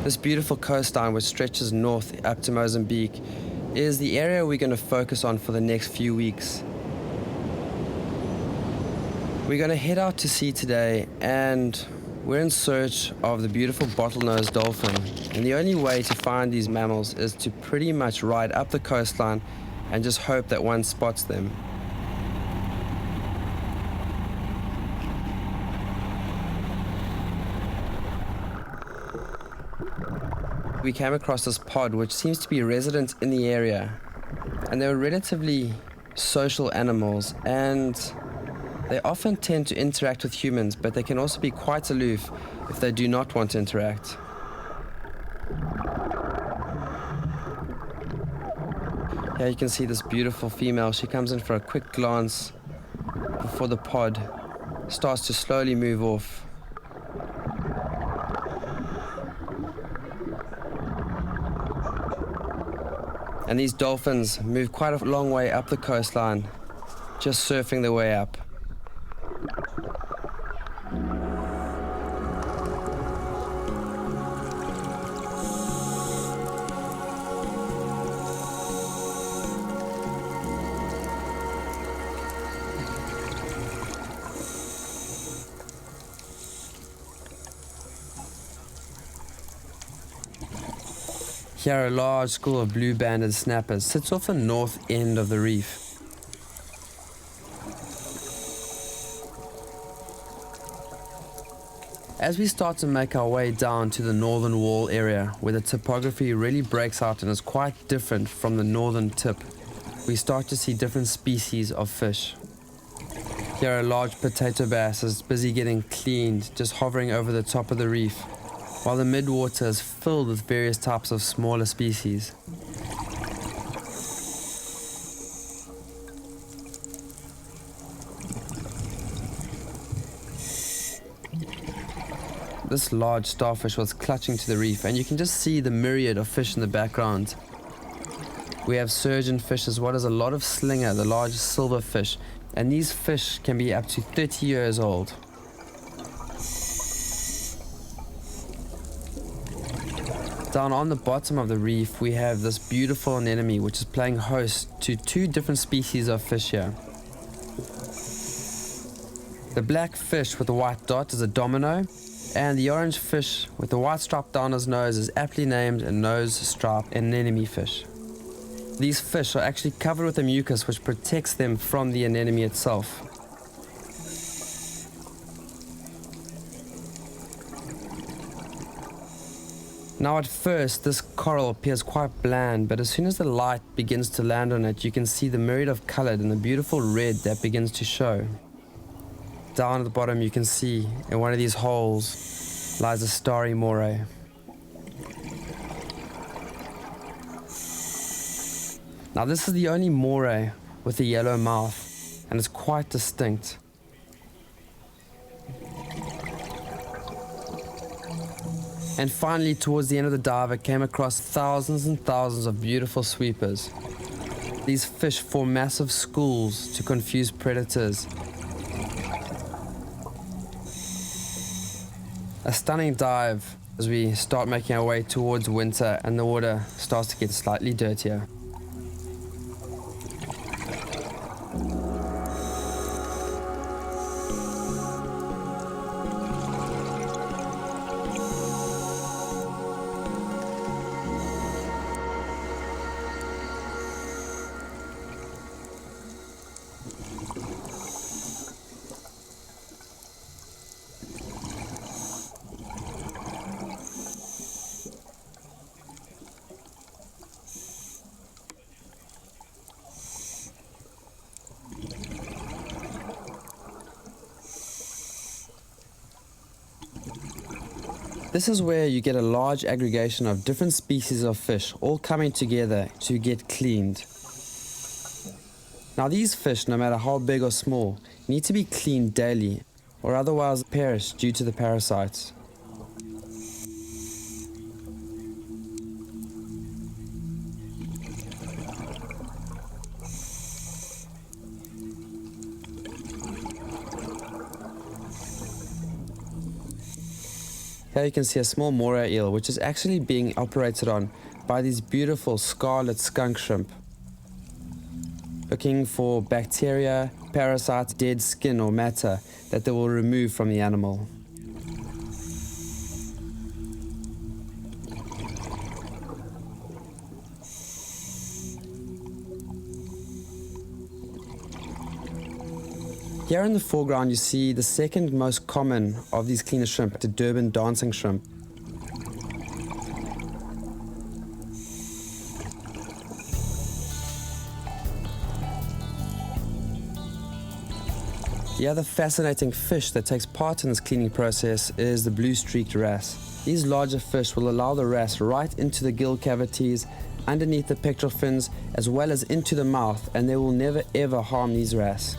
This beautiful coastline, which stretches north up to Mozambique, is the area we're going to focus on for the next few weeks. We're going to head out to sea today, and we're in search of the beautiful bottlenose dolphin. And the only way to find these mammals is to pretty much ride up the coastline and just hope that one spots them. We came across this pod which seems to be resident in the area, and they're relatively social animals, and they often tend to interact with humans, but they can also be quite aloof if they do not want to interact. Here you can see this beautiful female. She comes in for a quick glance before the pod starts to slowly move off. And these dolphins move quite a long way up the coastline, just surfing their way up. Here a large school of blue-banded snappers sits off the north end of the reef. As we start to make our way down to the northern wall area, where the topography really breaks out and is quite different from the northern tip, we start to see different species of fish. Here a large potato bass is busy getting cleaned, just hovering over the top of the reef, while the midwater is filled with various types of smaller species. This large starfish was clutching to the reef, and you can just see the myriad of fish in the background. We have surgeonfish as well as a lot of slinger, the large silverfish, and these fish can be up to 30 years old. Down on the bottom of the reef, we have this beautiful anemone which is playing host to two different species of fish here. The black fish with the white dot is a domino, and the orange fish with the white stripe down his nose is aptly named a nose stripe anemone fish. These fish are actually covered with a mucus which protects them from the anemone itself. Now at first this coral appears quite bland, but as soon as the light begins to land on it, you can see the myriad of color and the beautiful red that begins to show. Down at the bottom you can see in one of these holes lies a starry moray. Now this is the only moray with a yellow mouth, and it's quite distinct. And finally, towards the end of the dive, I came across thousands and thousands of beautiful sweepers. These fish form massive schools to confuse predators. A stunning dive as we start making our way towards winter and the water starts to get slightly dirtier. This is where you get a large aggregation of different species of fish all coming together to get cleaned. Now these fish, no matter how big or small, need to be cleaned daily or otherwise perish due to the parasites. Here you can see a small moray eel, which is actually being operated on by these beautiful scarlet skunk shrimp, looking for bacteria, parasites, dead skin or matter that they will remove from the animal. Here in the foreground you see the second most common of these cleaner shrimp, the Durban dancing shrimp. The other fascinating fish that takes part in this cleaning process is the blue-streaked wrasse. These larger fish will allow the wrasse right into the gill cavities, underneath the pectoral fins, as well as into the mouth, and they will never ever harm these wrasse.